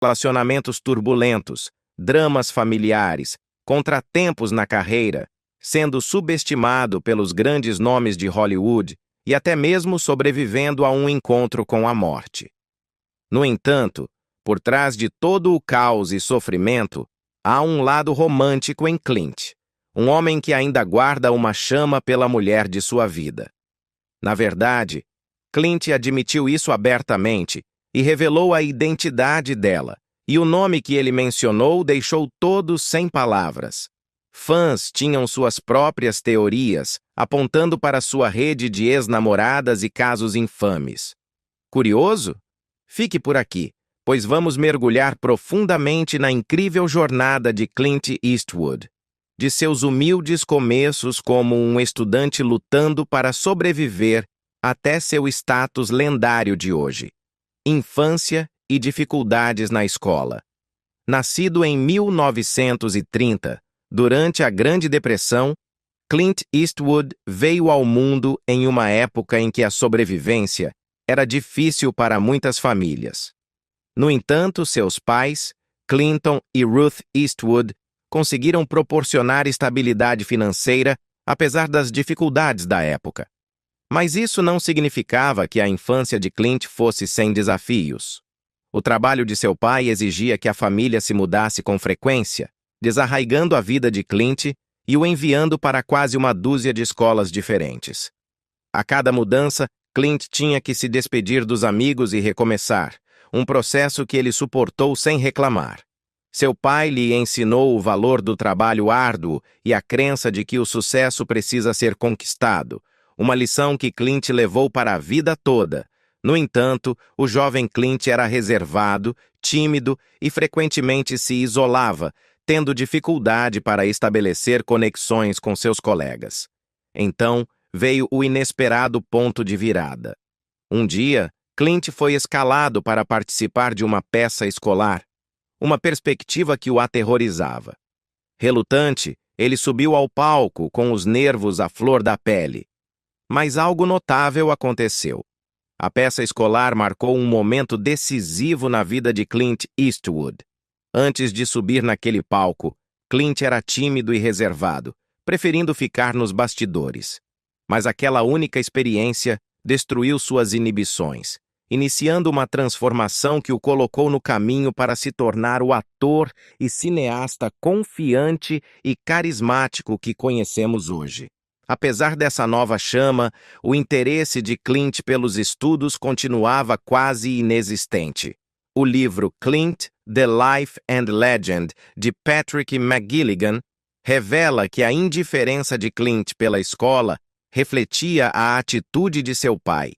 relacionamentos turbulentos, dramas familiares, contratempos na carreira, sendo subestimado pelos grandes nomes de Hollywood e até mesmo sobrevivendo a um encontro com a morte. No entanto, por trás de todo o caos e sofrimento, há um lado romântico em Clint, um homem que ainda guarda uma chama pela mulher de sua vida. Na verdade, Clint admitiu isso abertamente e revelou a identidade dela, e o nome que ele mencionou deixou todos sem palavras. Fãs tinham suas próprias teorias, apontando para sua rede de ex-namoradas e casos infames. Curioso? Fique por aqui, pois vamos mergulhar profundamente na incrível jornada de Clint Eastwood, de seus humildes começos como um estudante lutando para sobreviver até seu status lendário de hoje. Infância e dificuldades na escola. Nascido em 1930, durante a Grande Depressão, Clint Eastwood veio ao mundo em uma época em que a sobrevivência era difícil para muitas famílias. No entanto, seus pais, Clinton e Ruth Eastwood, conseguiram proporcionar estabilidade financeira apesar das dificuldades da época. Mas isso não significava que a infância de Clint fosse sem desafios. O trabalho de seu pai exigia que a família se mudasse com frequência, desarraigando a vida de Clint e o enviando para quase uma dúzia de escolas diferentes. A cada mudança, Clint tinha que se despedir dos amigos e recomeçar, um processo que ele suportou sem reclamar. Seu pai lhe ensinou o valor do trabalho árduo e a crença de que o sucesso precisa ser conquistado, uma lição que Clint levou para a vida toda. No entanto, o jovem Clint era reservado, tímido e frequentemente se isolava, tendo dificuldade para estabelecer conexões com seus colegas. Então, veio o inesperado ponto de virada. Um dia, Clint foi escalado para participar de uma peça escolar, uma perspectiva que o aterrorizava. Relutante, ele subiu ao palco com os nervos à flor da pele. Mas algo notável aconteceu. A peça escolar marcou um momento decisivo na vida de Clint Eastwood. Antes de subir naquele palco, Clint era tímido e reservado, preferindo ficar nos bastidores. Mas aquela única experiência destruiu suas inibições, iniciando uma transformação que o colocou no caminho para se tornar o ator e cineasta confiante e carismático que conhecemos hoje. Apesar dessa nova chama, o interesse de Clint pelos estudos continuava quase inexistente. O livro Clint, The Life and Legend, de Patrick McGilligan, revela que a indiferença de Clint pela escola refletia a atitude de seu pai.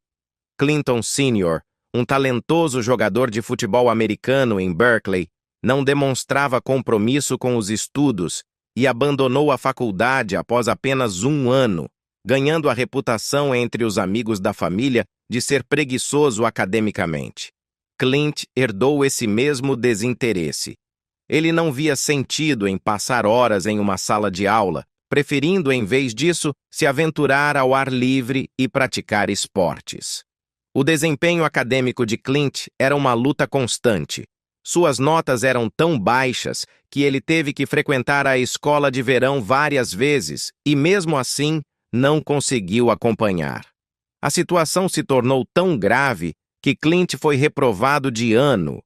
Clinton Sr., um talentoso jogador de futebol americano em Berkeley, não demonstrava compromisso com os estudos e abandonou a faculdade após apenas um ano, ganhando a reputação entre os amigos da família de ser preguiçoso academicamente. Clint herdou esse mesmo desinteresse. Ele não via sentido em passar horas em uma sala de aula, preferindo, em vez disso, se aventurar ao ar livre e praticar esportes. O desempenho acadêmico de Clint era uma luta constante. Suas notas eram tão baixas que ele teve que frequentar a escola de verão várias vezes e, mesmo assim, não conseguiu acompanhar. A situação se tornou tão grave que Clint foi reprovado de ano.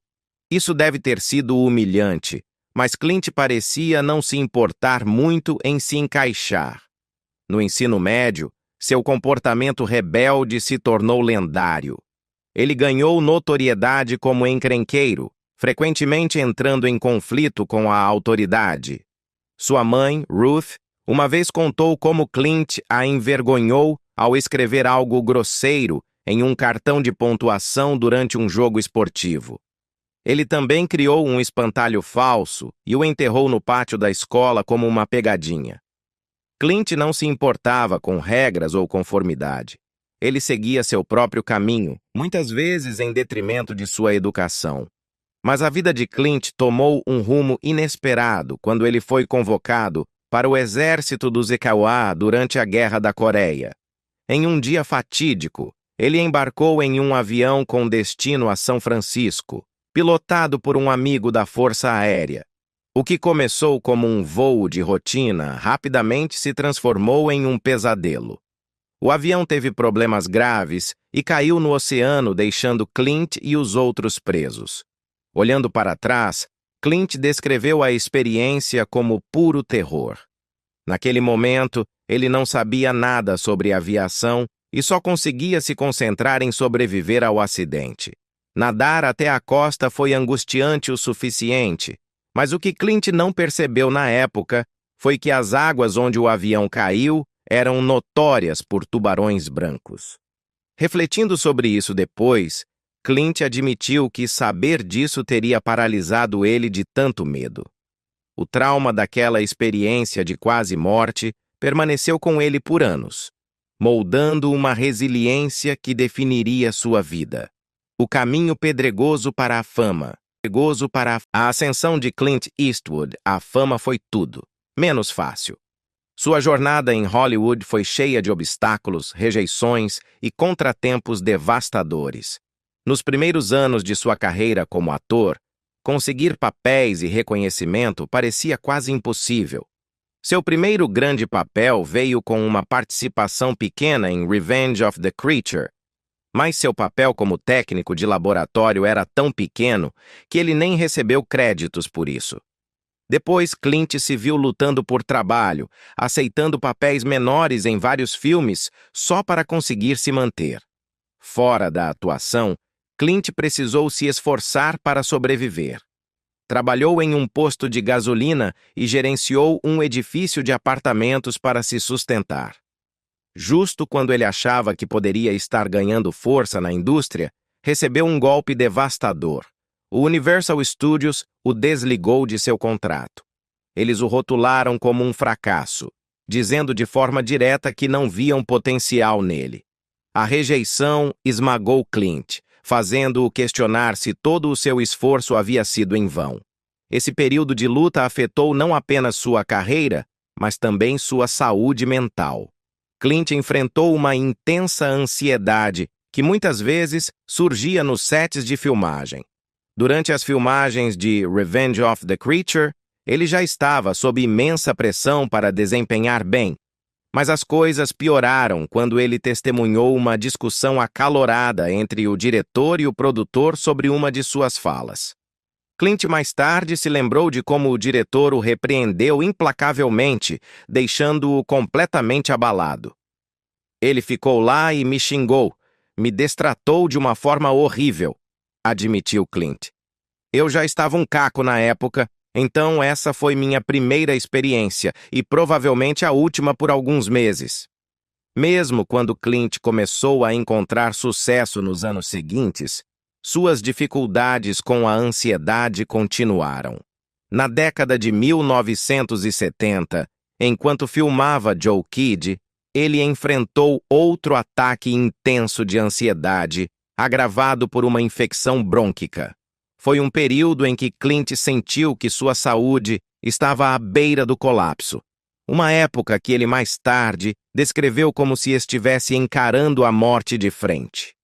Isso deve ter sido humilhante, mas Clint parecia não se importar muito em se encaixar. No ensino médio, seu comportamento rebelde se tornou lendário. Ele ganhou notoriedade como encrenqueiro, frequentemente entrando em conflito com a autoridade. Sua mãe, Ruth, uma vez contou como Clint a envergonhou ao escrever algo grosseiro em um cartão de pontuação durante um jogo esportivo. Ele também criou um espantalho falso e o enterrou no pátio da escola como uma pegadinha. Clint não se importava com regras ou conformidade. Ele seguia seu próprio caminho, muitas vezes em detrimento de sua educação. Mas a vida de Clint tomou um rumo inesperado quando ele foi convocado para o exército dos EKWA durante a Guerra da Coreia. Em um dia fatídico, ele embarcou em um avião com destino a São Francisco, pilotado por um amigo da Força Aérea. O que começou como um voo de rotina rapidamente se transformou em um pesadelo. O avião teve problemas graves e caiu no oceano, deixando Clint e os outros presos. Olhando para trás, Clint descreveu a experiência como puro terror. Naquele momento, ele não sabia nada sobre aviação e só conseguia se concentrar em sobreviver ao acidente. Nadar até a costa foi angustiante o suficiente, mas o que Clint não percebeu na época foi que as águas onde o avião caiu eram notórias por tubarões brancos. Refletindo sobre isso depois, Clint admitiu que saber disso teria paralisado ele de tanto medo. O trauma daquela experiência de quase morte permaneceu com ele por anos, moldando uma resiliência que definiria sua vida. O caminho pedregoso para a fama. Pedregoso para a ascensão de Clint Eastwood, a fama foi tudo, menos fácil. Sua jornada em Hollywood foi cheia de obstáculos, rejeições e contratempos devastadores. Nos primeiros anos de sua carreira como ator, conseguir papéis e reconhecimento parecia quase impossível. Seu primeiro grande papel veio com uma participação pequena em Revenge of the Creature, mas seu papel como técnico de laboratório era tão pequeno que ele nem recebeu créditos por isso. Depois, Clint se viu lutando por trabalho, aceitando papéis menores em vários filmes só para conseguir se manter. Fora da atuação, Clint precisou se esforçar para sobreviver. Trabalhou em um posto de gasolina e gerenciou um edifício de apartamentos para se sustentar. Justo quando ele achava que poderia estar ganhando força na indústria, recebeu um golpe devastador. O Universal Studios o desligou de seu contrato. Eles o rotularam como um fracasso, dizendo de forma direta que não viam potencial nele. A rejeição esmagou Clint, fazendo-o questionar se todo o seu esforço havia sido em vão. Esse período de luta afetou não apenas sua carreira, mas também sua saúde mental. Clint enfrentou uma intensa ansiedade que muitas vezes surgia nos sets de filmagem. Durante as filmagens de Revenge of the Creature, ele já estava sob imensa pressão para desempenhar bem, mas as coisas pioraram quando ele testemunhou uma discussão acalorada entre o diretor e o produtor sobre uma de suas falas. Clint mais tarde se lembrou de como o diretor o repreendeu implacavelmente, deixando-o completamente abalado. Ele ficou lá e me xingou, me destratou de uma forma horrível, admitiu Clint. Eu já estava um caco na época, então essa foi minha primeira experiência e provavelmente a última por alguns meses. Mesmo quando Clint começou a encontrar sucesso nos anos seguintes, suas dificuldades com a ansiedade continuaram. Na década de 1970, enquanto filmava Joe Kidd, ele enfrentou outro ataque intenso de ansiedade, agravado por uma infecção brônquica. Foi um período em que Clint sentiu que sua saúde estava à beira do colapso. Uma época que ele mais tarde descreveu como se estivesse encarando a morte de frente.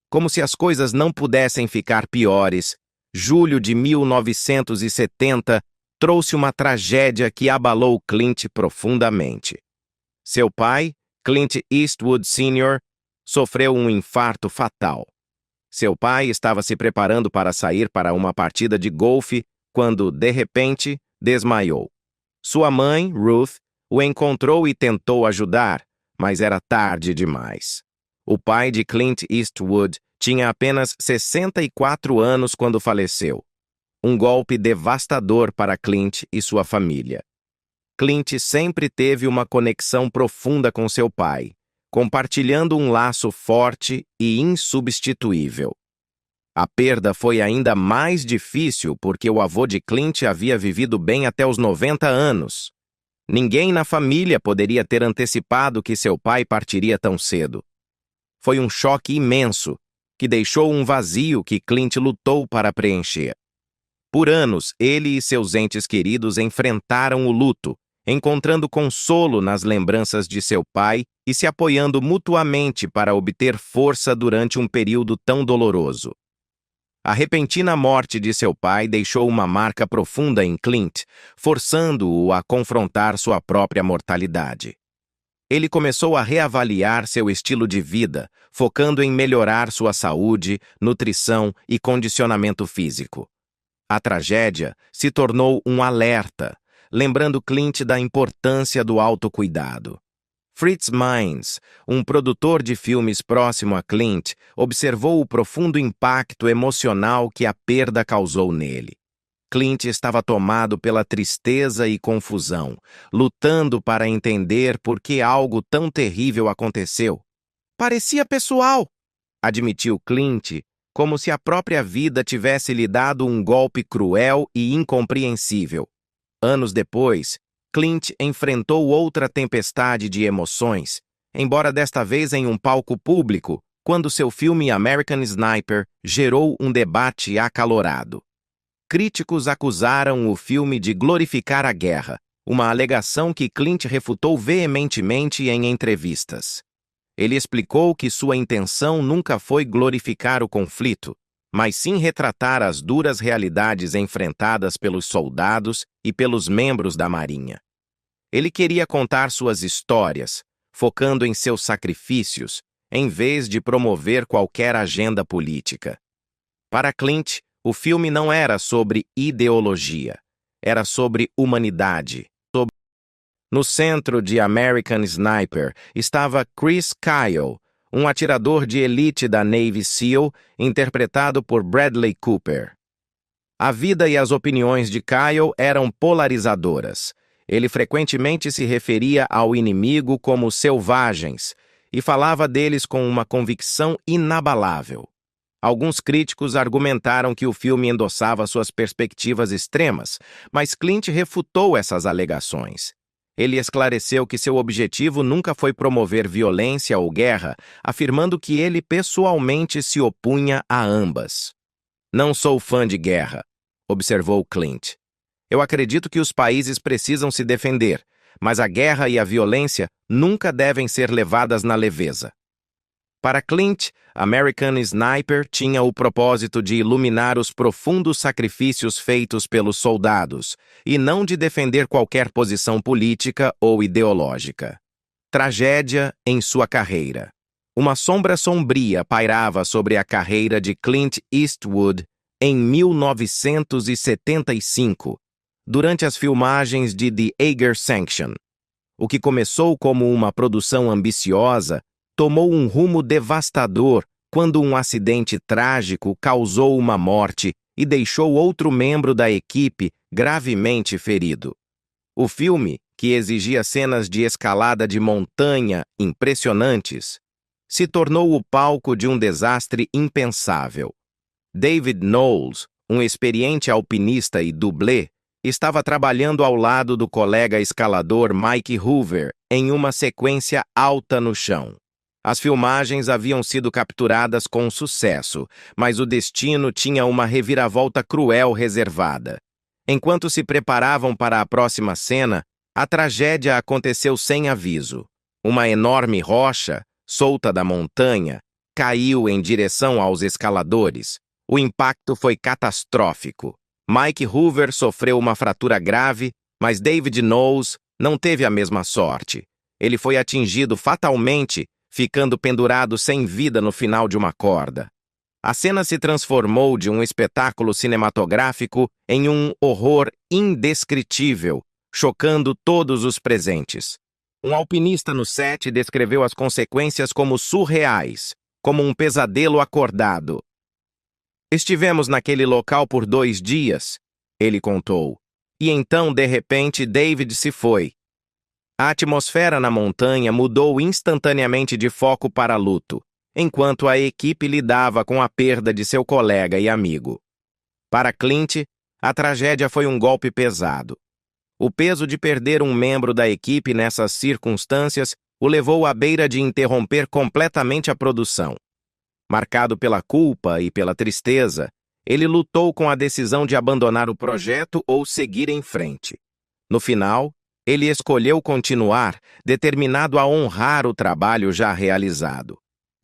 Como se as coisas não pudessem ficar piores, julho de 1970 trouxe uma tragédia que abalou Clint profundamente. Seu pai, Clint Eastwood Sr., sofreu um infarto fatal. Seu pai estava se preparando para sair para uma partida de golfe quando, de repente, desmaiou. Sua mãe, Ruth, o encontrou e tentou ajudar, mas era tarde demais. O pai de Clint Eastwood tinha apenas 64 anos quando faleceu. Um golpe devastador para Clint e sua família. Clint sempre teve uma conexão profunda com seu pai, compartilhando um laço forte e insubstituível. A perda foi ainda mais difícil porque o avô de Clint havia vivido bem até os 90 anos. Ninguém na família poderia ter antecipado que seu pai partiria tão cedo. Foi um choque imenso, que deixou um vazio que Clint lutou para preencher. Por anos, ele e seus entes queridos enfrentaram o luto, encontrando consolo nas lembranças de seu pai e se apoiando mutuamente para obter força durante um período tão doloroso. A repentina morte de seu pai deixou uma marca profunda em Clint, forçando-o a confrontar sua própria mortalidade. Ele começou a reavaliar seu estilo de vida, focando em melhorar sua saúde, nutrição e condicionamento físico. A tragédia se tornou um alerta, lembrando Clint da importância do autocuidado. Fritz Mainz, um produtor de filmes próximo a Clint, observou o profundo impacto emocional que a perda causou nele. Clint estava tomado pela tristeza e confusão, lutando para entender por que algo tão terrível aconteceu. Parecia pessoal, admitiu Clint, como se a própria vida tivesse lhe dado um golpe cruel e incompreensível. Anos depois, Clint enfrentou outra tempestade de emoções, embora desta vez em um palco público, quando seu filme American Sniper gerou um debate acalorado. Críticos acusaram o filme de glorificar a guerra, uma alegação que Clint refutou veementemente em entrevistas. Ele explicou que sua intenção nunca foi glorificar o conflito, mas sim retratar as duras realidades enfrentadas pelos soldados e pelos membros da Marinha. Ele queria contar suas histórias, focando em seus sacrifícios, em vez de promover qualquer agenda política. Para Clint, o filme não era sobre ideologia, era sobre humanidade. No centro de American Sniper estava Chris Kyle, um atirador de elite da Navy SEAL, interpretado por Bradley Cooper. A vida e as opiniões de Kyle eram polarizadoras. Ele frequentemente se referia ao inimigo como selvagens e falava deles com uma convicção inabalável. Alguns críticos argumentaram que o filme endossava suas perspectivas extremas, mas Clint refutou essas alegações. Ele esclareceu que seu objetivo nunca foi promover violência ou guerra, afirmando que ele pessoalmente se opunha a ambas. "Não sou fã de guerra", observou Clint. "Eu acredito que os países precisam se defender, mas a guerra e a violência nunca devem ser levadas na leveza." Para Clint, American Sniper tinha o propósito de iluminar os profundos sacrifícios feitos pelos soldados e não de defender qualquer posição política ou ideológica. Tragédia em sua carreira. Uma sombra sombria pairava sobre a carreira de Clint Eastwood em 1975, durante as filmagens de The Eiger Sanction. O que começou como uma produção ambiciosa tomou um rumo devastador quando um acidente trágico causou uma morte e deixou outro membro da equipe gravemente ferido. O filme, que exigia cenas de escalada de montanha impressionantes, se tornou o palco de um desastre impensável. David Knowles, um experiente alpinista e dublê, estava trabalhando ao lado do colega escalador Mike Hoover em uma sequência alta no chão. As filmagens haviam sido capturadas com sucesso, mas o destino tinha uma reviravolta cruel reservada. Enquanto se preparavam para a próxima cena, a tragédia aconteceu sem aviso. Uma enorme rocha, solta da montanha, caiu em direção aos escaladores. O impacto foi catastrófico. Mike Hoover sofreu uma fratura grave, mas David Knowles não teve a mesma sorte. Ele foi atingido fatalmente, ficando pendurado sem vida no final de uma corda. A cena se transformou de um espetáculo cinematográfico em um horror indescritível, chocando todos os presentes. Um alpinista no set descreveu as consequências como surreais, como um pesadelo acordado. "Estivemos naquele local por 2 dias", ele contou, "e então, de repente, David se foi. A atmosfera na montanha mudou instantaneamente de foco para luto, enquanto a equipe lidava com a perda de seu colega e amigo." Para Clint, a tragédia foi um golpe pesado. O peso de perder um membro da equipe nessas circunstâncias o levou à beira de interromper completamente a produção. Marcado pela culpa e pela tristeza, ele lutou com a decisão de abandonar o projeto ou seguir em frente. No final, ele escolheu continuar, determinado a honrar o trabalho já realizado.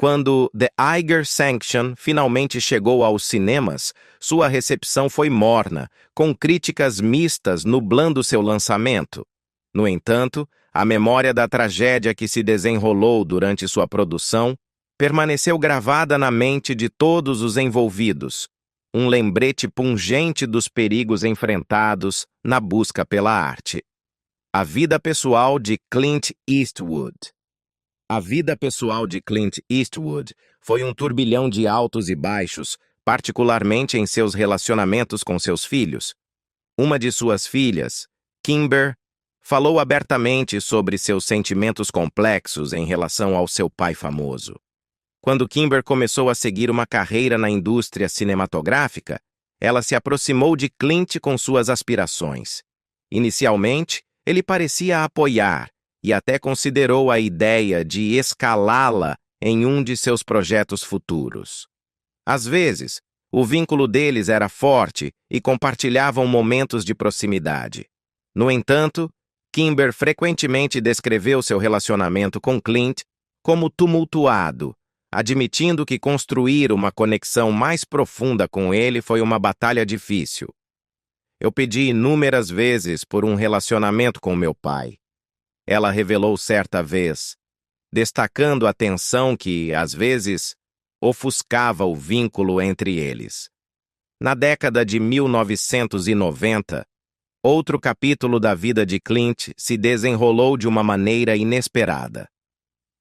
Quando The Eiger Sanction finalmente chegou aos cinemas, sua recepção foi morna, com críticas mistas nublando seu lançamento. No entanto, a memória da tragédia que se desenrolou durante sua produção permaneceu gravada na mente de todos os envolvidos, um lembrete pungente dos perigos enfrentados na busca pela arte. A vida pessoal de Clint Eastwood. A vida pessoal de Clint Eastwood foi um turbilhão de altos e baixos, particularmente em seus relacionamentos com seus filhos. Uma de suas filhas, Kimber, falou abertamente sobre seus sentimentos complexos em relação ao seu pai famoso. Quando Kimber começou a seguir uma carreira na indústria cinematográfica, ela se aproximou de Clint com suas aspirações. Inicialmente, ele parecia apoiar e até considerou a ideia de escalá-la em um de seus projetos futuros. Às vezes, o vínculo deles era forte e compartilhavam momentos de proximidade. No entanto, Kimber frequentemente descreveu seu relacionamento com Clint como tumultuado, admitindo que construir uma conexão mais profunda com ele foi uma batalha difícil. Eu pedi inúmeras vezes por um relacionamento com meu pai. Ela revelou certa vez, destacando a tensão que, às vezes, ofuscava o vínculo entre eles. Na década de 1990, outro capítulo da vida de Clint se desenrolou de uma maneira inesperada.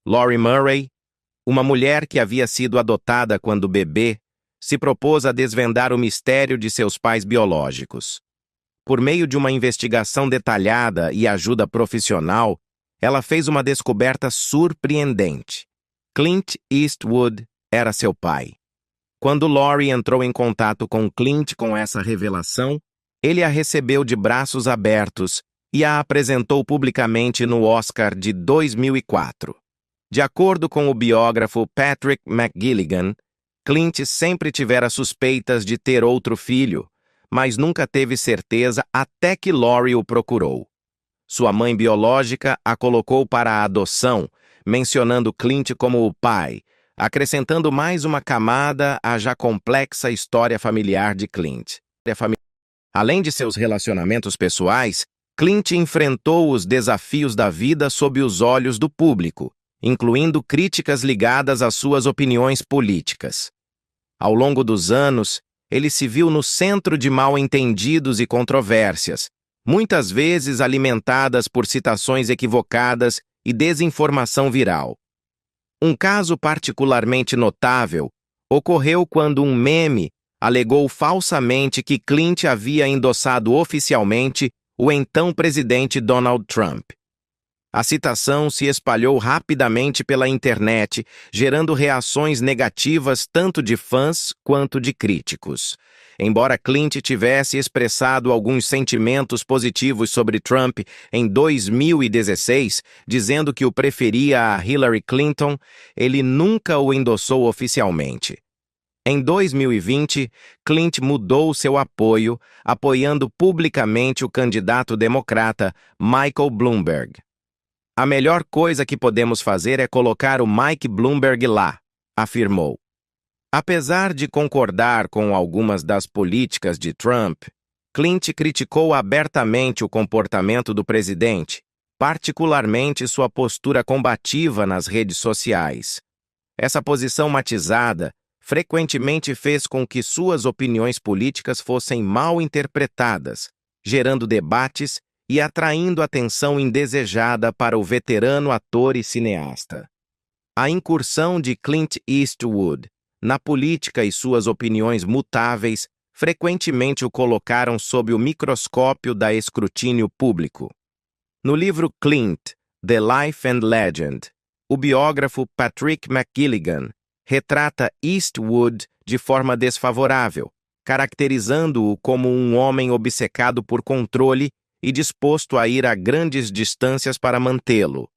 Lori Murray, uma mulher que havia sido adotada quando bebê, se propôs a desvendar o mistério de seus pais biológicos. Por meio de uma investigação detalhada e ajuda profissional, ela fez uma descoberta surpreendente. Clint Eastwood era seu pai. Quando Lori entrou em contato com Clint com essa revelação, ele a recebeu de braços abertos e a apresentou publicamente no Oscar de 2004. De acordo com o biógrafo Patrick McGilligan, Clint sempre tivera suspeitas de ter outro filho, mas nunca teve certeza até que Lori o procurou. Sua mãe biológica a colocou para a adoção, mencionando Clint como o pai, acrescentando mais uma camada à já complexa história familiar de Clint. Além de seus relacionamentos pessoais, Clint enfrentou os desafios da vida sob os olhos do público, incluindo críticas ligadas às suas opiniões políticas. Ao longo dos anos, ele se viu no centro de mal-entendidos e controvérsias, muitas vezes alimentadas por citações equivocadas e desinformação viral. Um caso particularmente notável ocorreu quando um meme alegou falsamente que Clint havia endossado oficialmente o então presidente Donald Trump. A citação se espalhou rapidamente pela internet, gerando reações negativas tanto de fãs quanto de críticos. Embora Clint tivesse expressado alguns sentimentos positivos sobre Trump em 2016, dizendo que o preferia a Hillary Clinton, ele nunca o endossou oficialmente. Em 2020, Clint mudou seu apoio, apoiando publicamente o candidato democrata Michael Bloomberg. A melhor coisa que podemos fazer é colocar o Mike Bloomberg lá, afirmou. Apesar de concordar com algumas das políticas de Trump, Clint criticou abertamente o comportamento do presidente, particularmente sua postura combativa nas redes sociais. Essa posição matizada frequentemente fez com que suas opiniões políticas fossem mal interpretadas, gerando debates e atraindo atenção indesejada para o veterano ator e cineasta. A incursão de Clint Eastwood na política e suas opiniões mutáveis frequentemente o colocaram sob o microscópio da escrutínio público. No livro Clint, The Life and Legend, o biógrafo Patrick McGilligan retrata Eastwood de forma desfavorável, caracterizando-o como um homem obcecado por controle e disposto a ir a grandes distâncias para mantê-lo.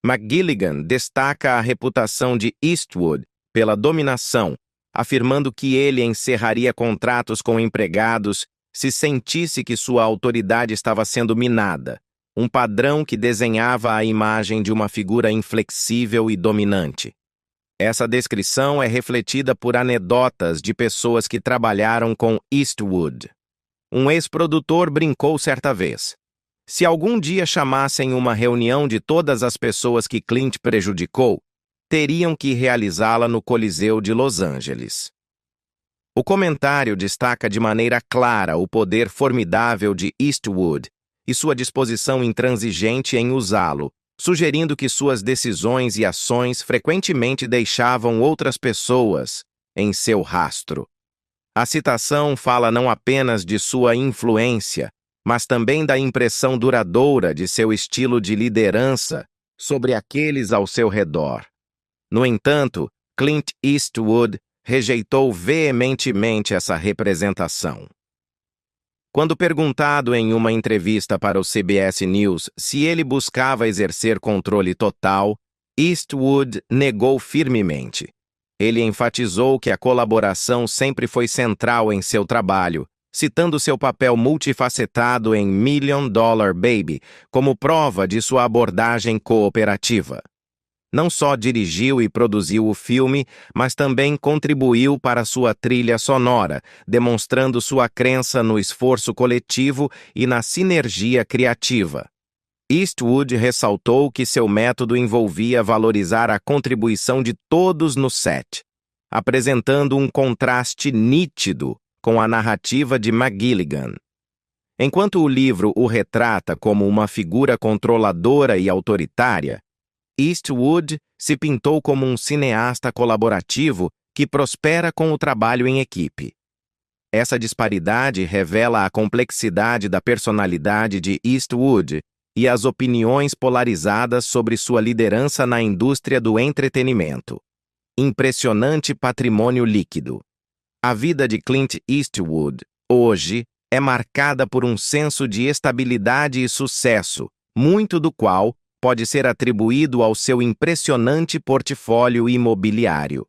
McGilligan destaca a reputação de Eastwood pela dominação, afirmando que ele encerraria contratos com empregados se sentisse que sua autoridade estava sendo minada, um padrão que desenhava a imagem de uma figura inflexível e dominante. Essa descrição é refletida por anedotas de pessoas que trabalharam com Eastwood. Um ex-produtor brincou certa vez: se algum dia chamassem uma reunião de todas as pessoas que Clint prejudicou, teriam que realizá-la no Coliseu de Los Angeles. O comentário destaca de maneira clara o poder formidável de Eastwood e sua disposição intransigente em usá-lo, sugerindo que suas decisões e ações frequentemente deixavam outras pessoas em seu rastro. A citação fala não apenas de sua influência, mas também da impressão duradoura de seu estilo de liderança sobre aqueles ao seu redor. No entanto, Clint Eastwood rejeitou veementemente essa representação. Quando perguntado em uma entrevista para o CBS News se ele buscava exercer controle total, Eastwood negou firmemente. Ele enfatizou que a colaboração sempre foi central em seu trabalho, citando seu papel multifacetado em Million Dollar Baby como prova de sua abordagem cooperativa. Não só dirigiu e produziu o filme, mas também contribuiu para sua trilha sonora, demonstrando sua crença no esforço coletivo e na sinergia criativa. Eastwood ressaltou que seu método envolvia valorizar a contribuição de todos no set, apresentando um contraste nítido com a narrativa de McGilligan. Enquanto o livro o retrata como uma figura controladora e autoritária, Eastwood se pintou como um cineasta colaborativo que prospera com o trabalho em equipe. Essa disparidade revela a complexidade da personalidade de Eastwood e as opiniões polarizadas sobre sua liderança na indústria do entretenimento. Impressionante patrimônio líquido. A vida de Clint Eastwood, hoje, é marcada por um senso de estabilidade e sucesso, muito do qual pode ser atribuído ao seu impressionante portfólio imobiliário.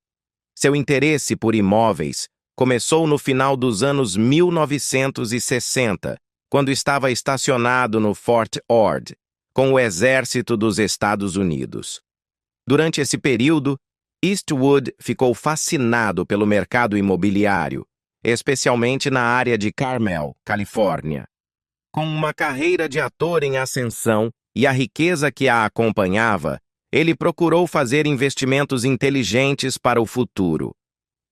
Seu interesse por imóveis começou no final dos anos 1960, quando estava estacionado no Fort Ord, com o Exército dos Estados Unidos. Durante esse período, Eastwood ficou fascinado pelo mercado imobiliário, especialmente na área de Carmel, Califórnia. Com uma carreira de ator em ascensão e a riqueza que a acompanhava, ele procurou fazer investimentos inteligentes para o futuro.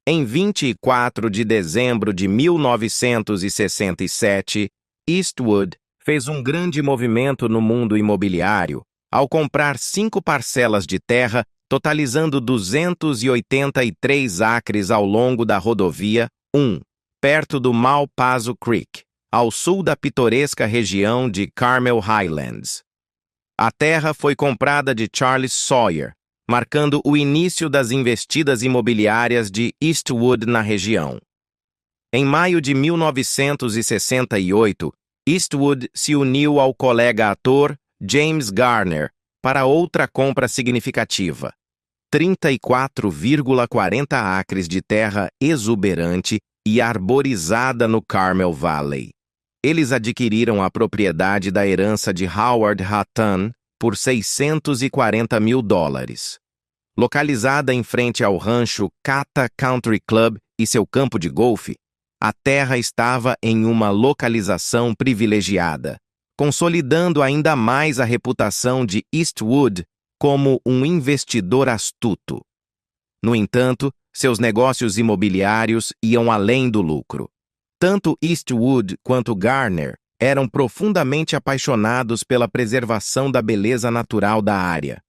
Em 24 de dezembro de 1967, Eastwood fez um grande movimento no mundo imobiliário ao comprar 5 parcelas de terra, totalizando 283 acres ao longo da rodovia 1, perto do Malpaso Creek, ao sul da pitoresca região de Carmel Highlands. A terra foi comprada de Charles Sawyer, marcando o início das investidas imobiliárias de Eastwood na região. Em maio de 1968, Eastwood se uniu ao colega ator James Garner para outra compra significativa: 34,40 acres de terra exuberante e arborizada no Carmel Valley. Eles adquiriram a propriedade da herança de Howard Hutton por $640 mil. Localizada em frente ao rancho Cata Country Club e seu campo de golfe, a terra estava em uma localização privilegiada, consolidando ainda mais a reputação de Eastwood como um investidor astuto. No entanto, seus negócios imobiliários iam além do lucro. Tanto Eastwood quanto Garner eram profundamente apaixonados pela preservação da beleza natural da área.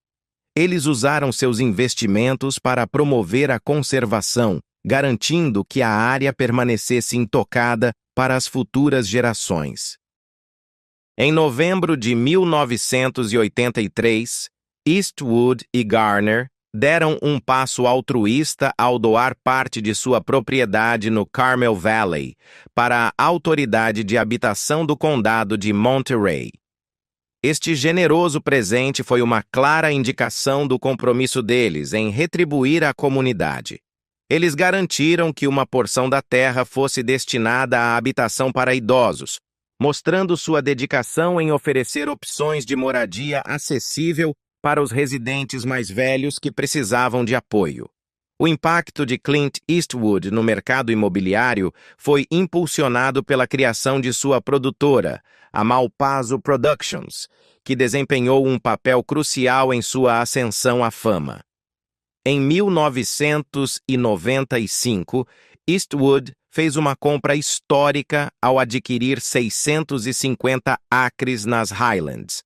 Eles usaram seus investimentos para promover a conservação, garantindo que a área permanecesse intocada para as futuras gerações. Em novembro de 1983, Eastwood e Garner deram um passo altruísta ao doar parte de sua propriedade no Carmel Valley para a Autoridade de Habitação do Condado de Monterey. Este generoso presente foi uma clara indicação do compromisso deles em retribuir à comunidade. Eles garantiram que uma porção da terra fosse destinada à habitação para idosos, mostrando sua dedicação em oferecer opções de moradia acessível para os residentes mais velhos que precisavam de apoio. O impacto de Clint Eastwood no mercado imobiliário foi impulsionado pela criação de sua produtora, a Malpazzo Productions, que desempenhou um papel crucial em sua ascensão à fama. Em 1995, Eastwood fez uma compra histórica ao adquirir 650 acres nas Highlands.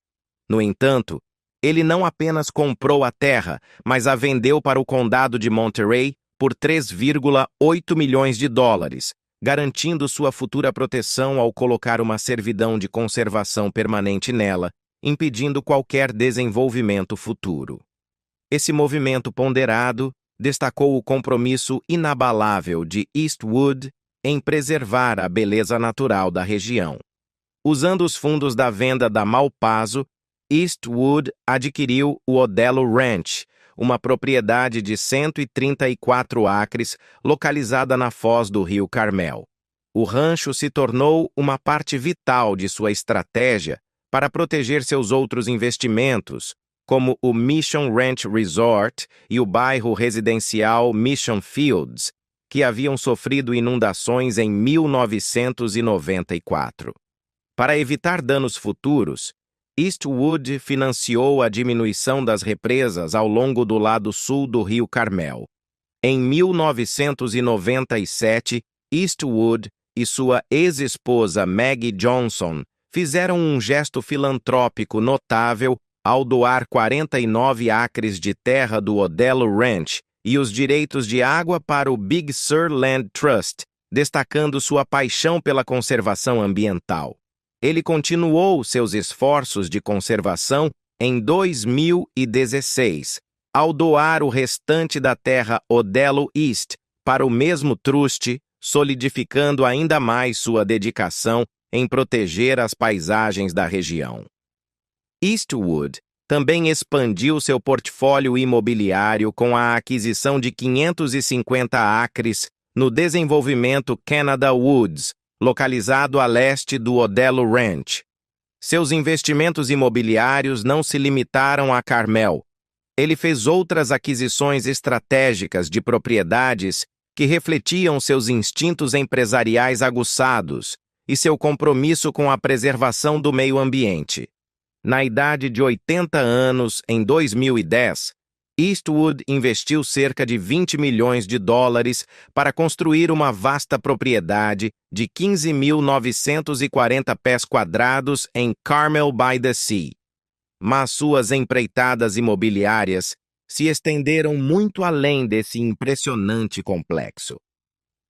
No entanto, ele não apenas comprou a terra, mas a vendeu para o condado de Monterey por 3,8 milhões de dólares, garantindo sua futura proteção ao colocar uma servidão de conservação permanente nela, impedindo qualquer desenvolvimento futuro. Esse movimento ponderado destacou o compromisso inabalável de Eastwood em preservar a beleza natural da região. Usando os fundos da venda da Malpazzo, Eastwood adquiriu o Odello Ranch, uma propriedade de 134 acres localizada na foz do Rio Carmel. O rancho se tornou uma parte vital de sua estratégia para proteger seus outros investimentos, como o Mission Ranch Resort e o bairro residencial Mission Fields, que haviam sofrido inundações em 1994. Para evitar danos futuros, Eastwood financiou a diminuição das represas ao longo do lado sul do Rio Carmel. Em 1997, Eastwood e sua ex-esposa Maggie Johnson fizeram um gesto filantrópico notável ao doar 49 acres de terra do Odello Ranch e os direitos de água para o Big Sur Land Trust, destacando sua paixão pela conservação ambiental. Ele continuou seus esforços de conservação em 2016, ao doar o restante da terra Odello East para o mesmo trust, solidificando ainda mais sua dedicação em proteger as paisagens da região. Eastwood também expandiu seu portfólio imobiliário com a aquisição de 550 acres no desenvolvimento Canada Woods, localizado a leste do Odello Ranch. Seus investimentos imobiliários não se limitaram a Carmel. Ele fez outras aquisições estratégicas de propriedades que refletiam seus instintos empresariais aguçados e seu compromisso com a preservação do meio ambiente. Na idade de 80 anos, em 2010, Eastwood investiu cerca de 20 milhões de dólares para construir uma vasta propriedade de 15.940 pés quadrados em Carmel by the Sea. Mas suas empreitadas imobiliárias se estenderam muito além desse impressionante complexo.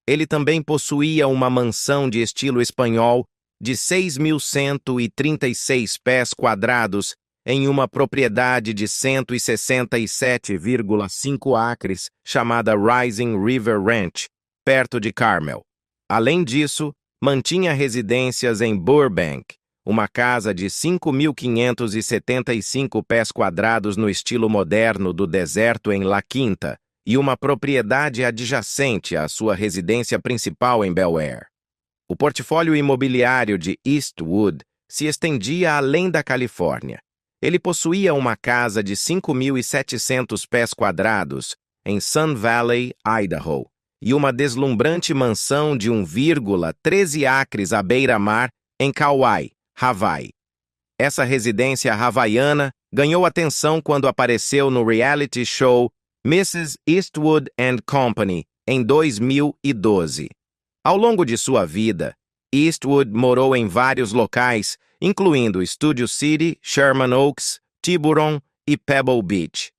Ele também possuía uma mansão de estilo espanhol de 6.136 pés quadrados em uma propriedade de 167,5 acres chamada Rising River Ranch, perto de Carmel. Além disso, mantinha residências em Burbank, uma casa de 5.575 pés quadrados no estilo moderno do deserto em La Quinta e uma propriedade adjacente à sua residência principal em Bel Air. O portfólio imobiliário de Eastwood se estendia além da Califórnia. Ele possuía uma casa de 5.700 pés quadrados em Sun Valley, Idaho, e uma deslumbrante mansão de 1,13 acres à beira-mar em Kauai, Hawaii. Essa residência havaiana ganhou atenção quando apareceu no reality show Mrs. Eastwood and Company, em 2012. Ao longo de sua vida, Eastwood morou em vários locais, incluindo Studio City, Sherman Oaks, Tiburon e Pebble Beach.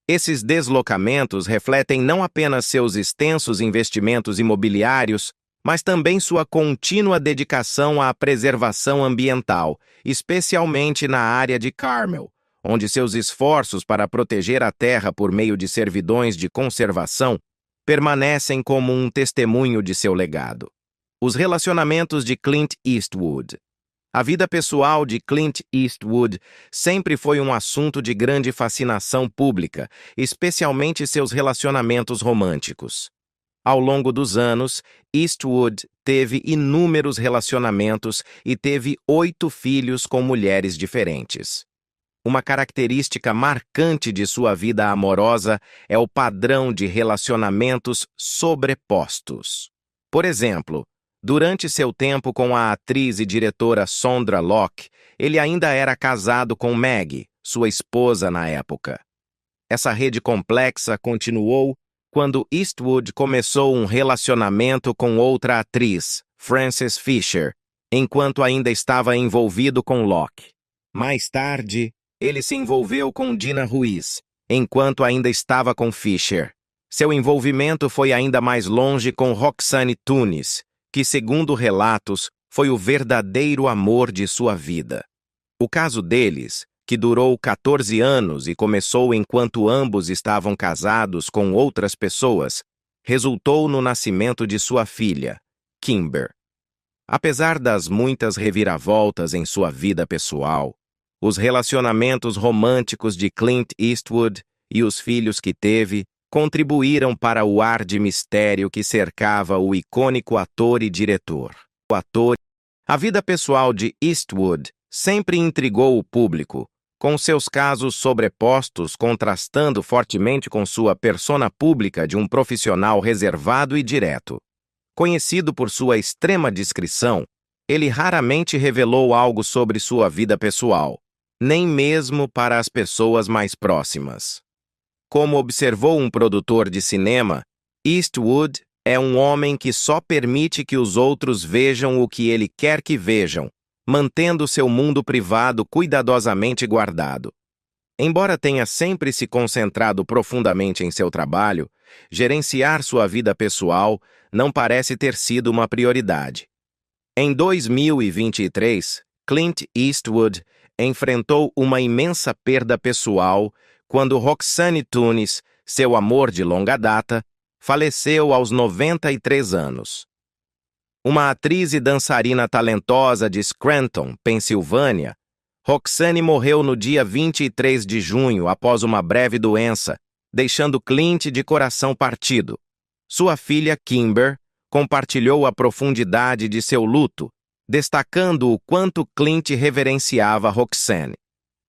Esses deslocamentos refletem não apenas seus extensos investimentos imobiliários, mas também sua contínua dedicação à preservação ambiental, especialmente na área de Carmel, onde seus esforços para proteger a terra por meio de servidões de conservação permanecem como um testemunho de seu legado. Os relacionamentos de Clint Eastwood. A vida pessoal de Clint Eastwood sempre foi um assunto de grande fascinação pública, especialmente seus relacionamentos românticos. Ao longo dos anos, Eastwood teve inúmeros relacionamentos e teve 8 filhos com mulheres diferentes. Uma característica marcante de sua vida amorosa é o padrão de relacionamentos sobrepostos. Por exemplo, durante seu tempo com a atriz e diretora Sondra Locke, ele ainda era casado com Maggie, sua esposa na época. Essa rede complexa continuou quando Eastwood começou um relacionamento com outra atriz, Frances Fisher, enquanto ainda estava envolvido com Locke. Mais tarde, ele se envolveu com Dina Ruiz, enquanto ainda estava com Fisher. Seu envolvimento foi ainda mais longe com Roxane Tunis, que, segundo relatos, foi o verdadeiro amor de sua vida. O caso deles, que durou 14 anos e começou enquanto ambos estavam casados com outras pessoas, resultou no nascimento de sua filha, Kimber. Apesar das muitas reviravoltas em sua vida pessoal, os relacionamentos românticos de Clint Eastwood e os filhos que teve contribuíram para o ar de mistério que cercava o icônico ator e diretor. A vida pessoal de Eastwood sempre intrigou o público, com seus casos sobrepostos contrastando fortemente com sua persona pública de um profissional reservado e direto. Conhecido por sua extrema discrição, ele raramente revelou algo sobre sua vida pessoal, nem mesmo para as pessoas mais próximas. Como observou um produtor de cinema, Eastwood é um homem que só permite que os outros vejam o que ele quer que vejam, mantendo seu mundo privado cuidadosamente guardado. Embora tenha sempre se concentrado profundamente em seu trabalho, gerenciar sua vida pessoal não parece ter sido uma prioridade. Em 2023, Clint Eastwood enfrentou uma imensa perda pessoal quando Roxane Tunis, seu amor de longa data, faleceu aos 93 anos. Uma atriz e dançarina talentosa de Scranton, Pensilvânia, Roxane morreu no dia 23 de junho após uma breve doença, deixando Clint de coração partido. Sua filha, Kimber, compartilhou a profundidade de seu luto, destacando o quanto Clint reverenciava Roxane.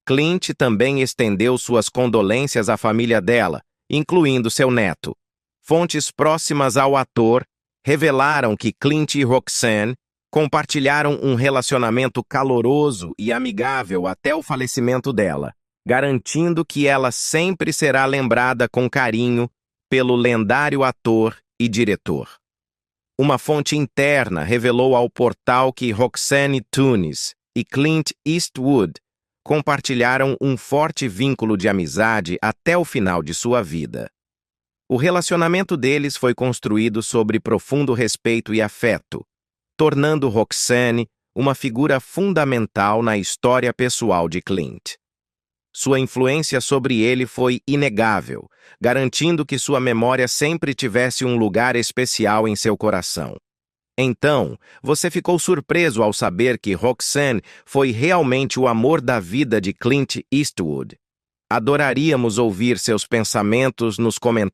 Clint também estendeu suas condolências à família dela, incluindo seu neto. Fontes próximas ao ator revelaram que Clint e Roxane compartilharam um relacionamento caloroso e amigável até o falecimento dela, garantindo que ela sempre será lembrada com carinho pelo lendário ator e diretor. Uma fonte interna revelou ao portal que Roxane Tunis e Clint Eastwood compartilharam um forte vínculo de amizade até o final de sua vida. O relacionamento deles foi construído sobre profundo respeito e afeto, tornando Roxane uma figura fundamental na história pessoal de Clint. Sua influência sobre ele foi inegável, garantindo que sua memória sempre tivesse um lugar especial em seu coração. Então, você ficou surpreso ao saber que Roxane foi realmente o amor da vida de Clint Eastwood. Adoraríamos ouvir seus pensamentos nos comentários.